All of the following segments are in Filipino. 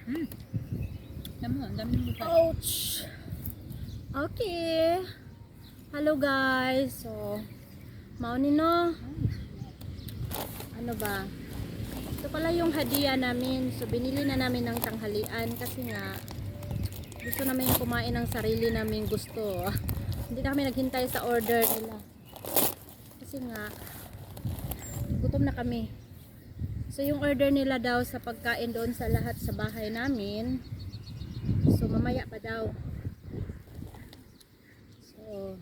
Ang dami ng lupa. Ouch! Okay. Hello guys. So, maunin no. Ano ba? Ito pala yung hadiah namin. So, binili na namin ng tanghalian kasi nga gusto namin kumain ng sarili naming gusto. Hindi na kami naghintay sa order nila. Kasi nga gutom na kami. So, yung order nila daw sa pagkain doon sa lahat sa bahay namin. So, mamaya pa daw. So,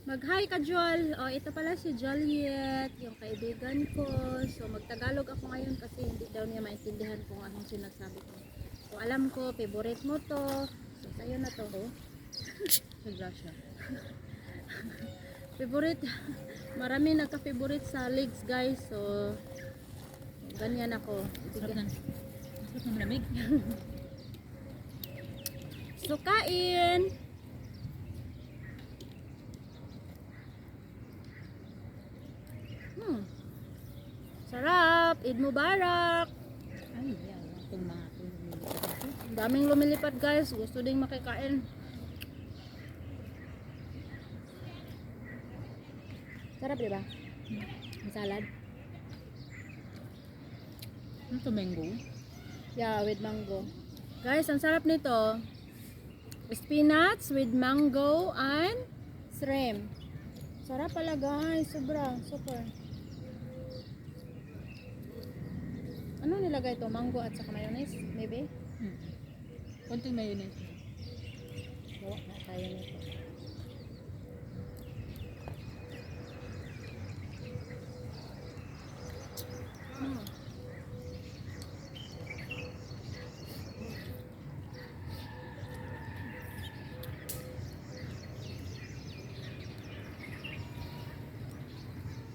mag-hi ka, Jol. O, ito pala si Juliet, yung kaibigan ko. So, mag-Tagalog ako ngayon kasi hindi daw niya maintindihan kung anong sinasabi ko. So, alam ko, favorite mo to. So, sa'yo na to. Oh. Gracia. Favorite. Marami nagka-favorite sa legs, guys. So, ganyan ako. Sarap ng lamig. So, kain! Sarap! Eid Mubarak! Ay, yan. Itong mga Ang daming lumilipad, guys. Gusto ding makikain. Sarap, diba? Ang salad. Ano to, mango? Yeah, with mango. Guys, ang sarap nito. Spinach with mango and shrimp. Sarap pala, guys. Sobra. Super. Ano nilagay ito? Mango at saka mayonnaise? Maybe? Konting mayonnaise. Bawa na tayo nito.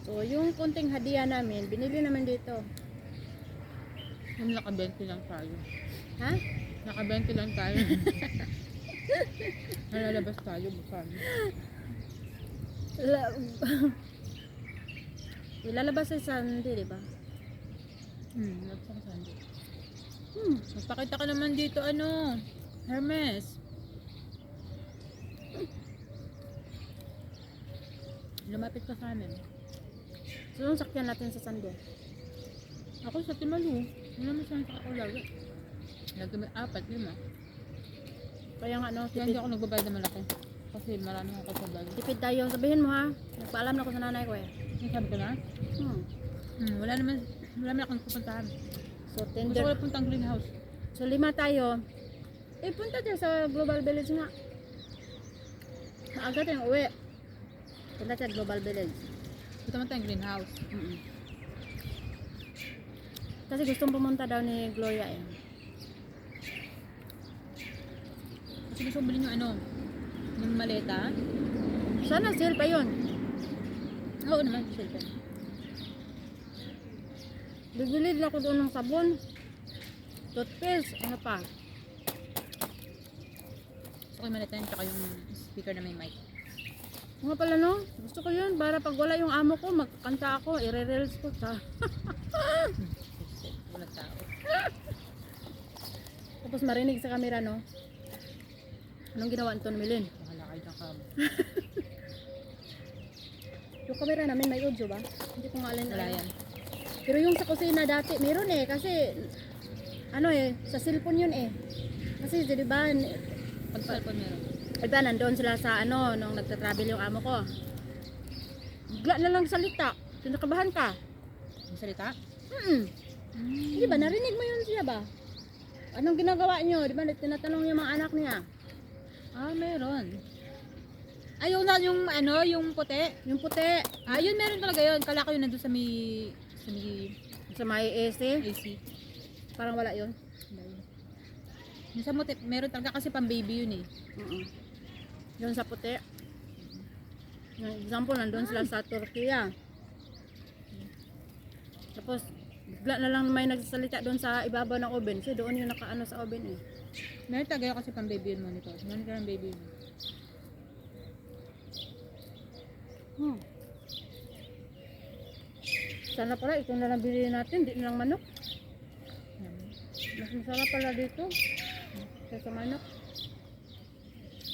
So, yung konting hadiah namin, binili naman dito. Yung naka-20 lang tayo. Ha? Naka-20 lang tayo. Nalalabas tayo, bukan. Ilalabas sa Sunday, di ba? Labas ako Sunday. Magpakita ka naman dito, ano, Hermes. Lumapit ka sa amin. So, yung sakyan natin sa Sunday. Ako sa Timalu. Hindi naman saan ako lagi. Lagi may 4, 5. Kaya nga, no, Kaya hindi ako nagbabayad na malaki. Kasi marami ako kasabay. tipid tayo. Sabihin mo, ha? Nagpaalam na ako sa nanay ko, eh. Sabi ko na? Wala naman akong pupuntahan. So, Gusto ko tender. lang puntang greenhouse. So, 5 tayo. Eh, punta tayo sa Global Village nga. Maaga tayong uwi. Punta tayo sa Global Village. Punta man tayong greenhouse. Kasi gustong pumunta daw ni Gloria, eh. Kasi gusto ko bilhin yung ano, yung maleta. Sana sale pa yun. Oo naman, shelter. Bibili din ako doon ng sabon. Toothpaste. Ano pa? Gusto ko yung maleta yun, tsaka yung speaker na may mic. Nga pala, no? Gusto ko yun. Para pag wala yung amo ko, magkanta ako. I-reels ko sa... Walang tao. Tapos marinig sa camera, no? Anong ginawa nito ni Milin? Bahala kayo ng kam. Yung camera namin may audio ba? Hindi ko nga alin Wala yan. Pero yung sa kusina dati, meron eh. Kasi, ano eh, sa cellphone yun eh. Kasi, di ba, Pag cellphone meron. diba, nandoon sila sa ano, nung nagtatravel yung amo ko. Bigla na lang salita. Kinakabahan ka. Yung salita? Di ba, narinig mo yun siya ba? Anong ginagawa nyo? Di ba, tinatanong yung mga anak niya. Ah, meron. Ayaw na yung ano, yung puti. Yung puti, Ah, yun meron talaga yun. Kala ko yun nandun sa may sa may AC, AC. parang wala yun. Yung sa puti, meron talaga kasi pang baby yun eh. Yun sa puti. Yung example, nandun sila sa Turkey. Tapos, bigla na lang may nagsasalita doon sa ibabaw ng oven. Kasi doon yung nakaano sa oven eh. Meron talaga kasi pang baby yun monitor. Monitor ng baby yun. Sana pala, ito na lang bilhin natin. Di na lang manok. Yan. Mas masarap pala dito. Kaysa manok.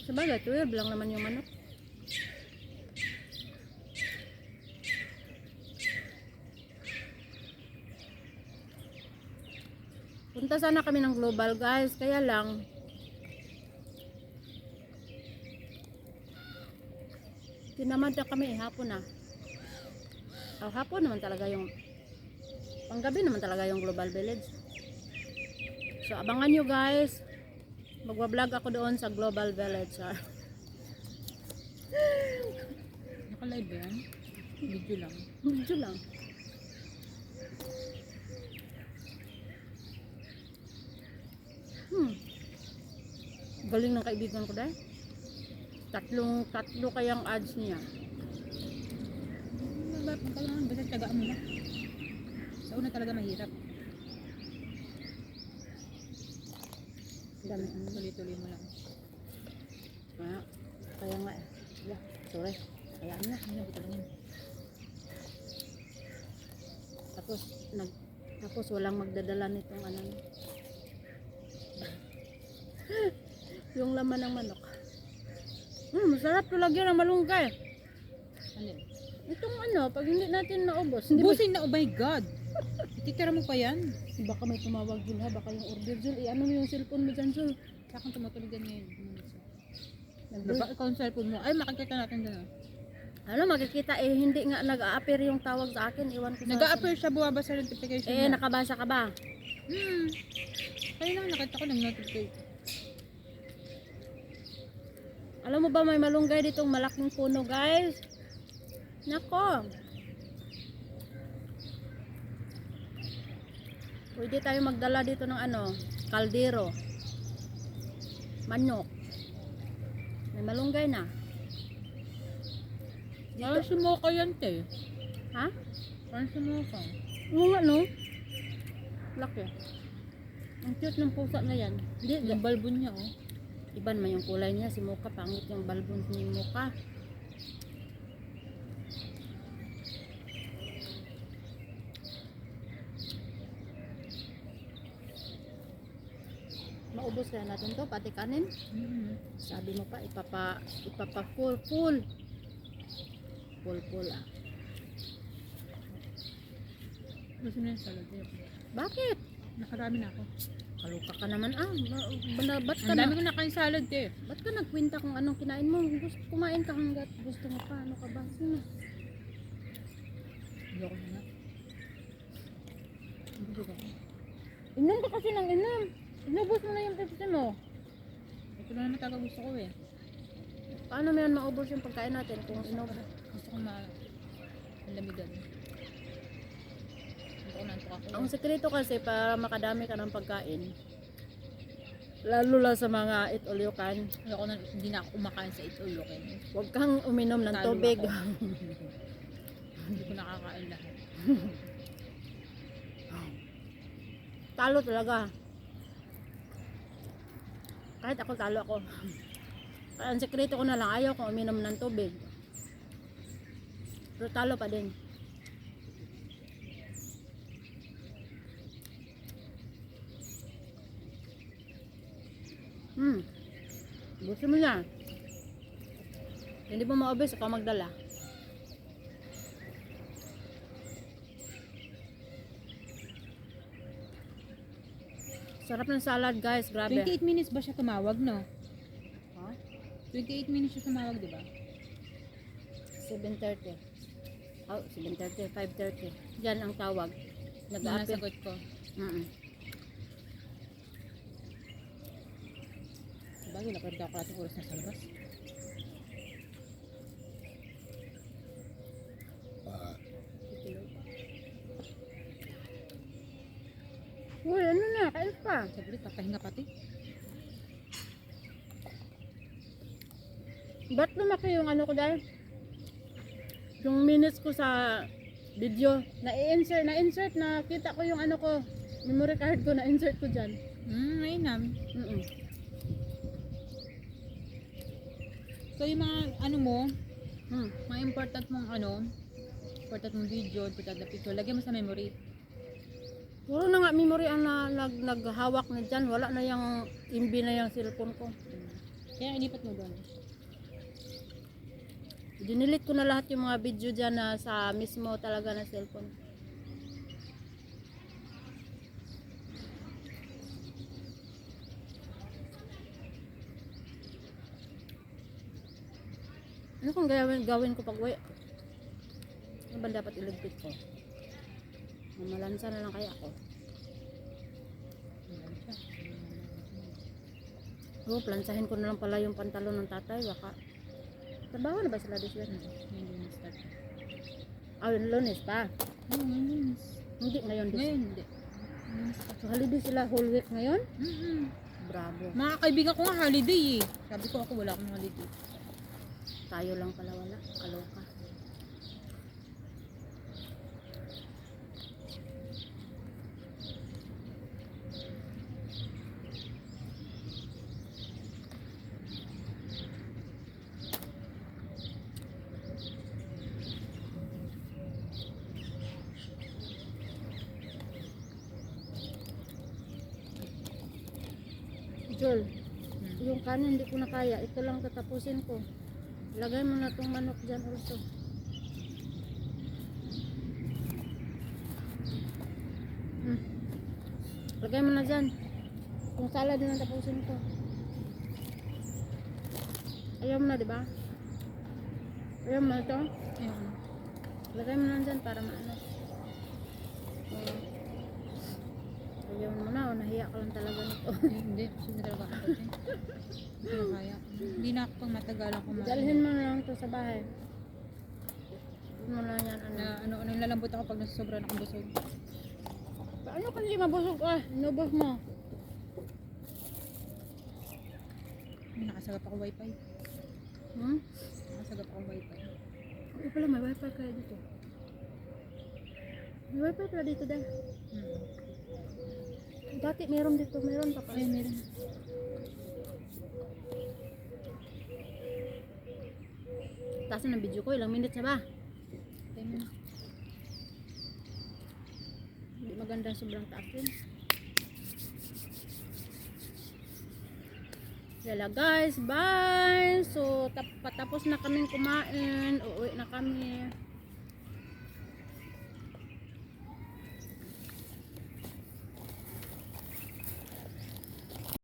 Sabagay, 12 lang naman yung manok. Punta sana kami ng Global guys, kaya lang tinamad na kami hapon na. Hapon naman talaga yung panggabi naman talaga yung Global Village. So abangan nyo guys, magwa-vlog ako doon sa Global Village. Naka-live ba yan? Video lang. Medyo lang. Galing ng kaibigan ko dahil. Tatlo kayang ads niya. Kailangan basta tiyagaan mo na. Sa una talaga mahirap. Dami. Tuloy-tuloy mo lang. Kaya nga eh. Wala, sorry. Kaya na. Ano ba talaga yun? Tapos walang magdadala nitong ano. Yung laman ng manok. Masarap to lagyan ng malunggay. Alin? Itong ano, pag hindi natin naubos. Hindi Busin na, oh my God! Ititira mo pa yan? Baka may tumawag Jul ha, baka yung order Jul. Ano mo yung cellphone mo dyan Jul? Sa akin tumatuloy yan ngayon. Nag- Baka ikaw ang cellphone mo. Ay, makikita natin doon. Ano makikita hindi nga nag-a-appear yung tawag sa akin. Iwan ko sa Nag-a-appear siya, buwaba sa notification mo. nakabasa ka ba? Kaya lang nakita ko nag-notify. Alam mo ba may malunggay ditong malaking puno guys? Nako. Pwede tayo magdala dito ng ano, kaldero. Manok. May malunggay na. Parang sumuka yan, te. Ha? Parang sumuka. Oo nga no? Laki. Ang cute ng pusa na yan. Hindi, Yung balbo niya, oh. iba naman yung kulay niya. Si Mocha, pangit yung balbon ni Mocha. Maubos kaya natin to, pati kanin. Sabi mo pa, ipapa full ah. Gusto mo yung salad, eh. Bakit? Nakarami na ako. Kaluka ka naman ba't ka Ang dami ko nakain salad, eh. ba't ka nagkwenta kung anong kinain mo? Kumain ka hanggat gusto mo pa, ano ka ba? Sino? Hindi ako na nga. Hindi ko. Inom ka kasi ng inom. Inubos mo na yung Pepsi mo. Ito na naman talaga gusto ko, eh. Paano mo yan maubos yung pagkain natin kung inubos? Gusto ko malamigan. Hindi ko nantok ako. Ang sekreto kasi para makadami ka ng pagkain, lalo lang sa mga eat all you can, Ayoko na, hindi na ako kumakain sa itulukin. huwag kang uminom ng Talo tubig. ako. Hindi ko nakakain lahat. Talo talaga. Kahit ako talo ako. Kaya ang sekreto ko na lang, ayaw kong uminom ng tubig. Pero talo pa din. Gusto mo na. Hindi mo maubos, ako magdala. Sarap ng salad guys, grabe. 28 minutes ba siya tumawag, no? Ha? 28 minutes siya tumawag, di ba? 7:30. Oh, 7:30, 5:30. Yan ang tawag. Yung Nag-a-appear. nasagot ko. Bagay, nakarita ako natin oras na sa labas. Uy, ano na? Kain pa. Sabi, papahinga pati. Ba't lumaki yung ano ko dahil? Yung minutes ko sa video. Na-insert, nakita ko yung ano ko. Memory card ko, na-insert ko dyan. Mainam. So yung mga ano mo, mga important mong ano, important mong video, important na picture, lagyan mo sa memory. Puro na nga memory ang naghawak na dyan. Wala na yung MB na yung cellphone ko. Kaya inipat mo doon. Dinilit ko na lahat yung mga video dyan na sa mismo talaga na cellphone. Ano kung gawin ko pag uwi? Ano ba dapat iligpit ko? Mamalansa na lang kaya ako. Oo, plansahin ko na lang pala yung pantalon ng tatay. Baka trabaho na ba sila this week? Hindi na start. Ah, yung Lunes pa. Oo, ngayon. Hindi, ngayon. Ngayon, hindi. So, holiday sila whole week ngayon? Bravo. Mga kaibigan ko nga holiday eh. Sabi ko ako wala akong holiday. Tayo lang pala wala. Kaloka. Joel, yung kanin hindi ko na kaya. Ito lang tatapusin ko. Lagay mo na tong manok dyan also. Lagay mo na dyan. Yung salad na tapusin ko. Ayaw mo na, di ba? Ayaw mo na ito? Ayun. Lagay mo na dyan para maano. Ayaw mo na, o nahiya ka lang talaga nito. Hindi, hindi talaga ako kasi. Hindi na kaya. Hindi na ako pang matagalan kumain. Dalhin mo na lang ito sa bahay. Huwag mo na yan, ano. Na ano lalambot ako pag nasosobra na akong busog. Ano kung hindi mabusog ka? Inubos mo. Nakasagap ako wifi. Hmm? Nakasagap ako wifi. Ay pala, may wifi kaya dito. May wifi pala dito dahil. Dati meron dito, meron pa pa. Ay, meron. Taas na ng video ko, ilang minutes na ba? Time na. Hindi maganda, sobrang taas din. Yala guys, bye! So, patapos na kaming kumain, uuwi na kami.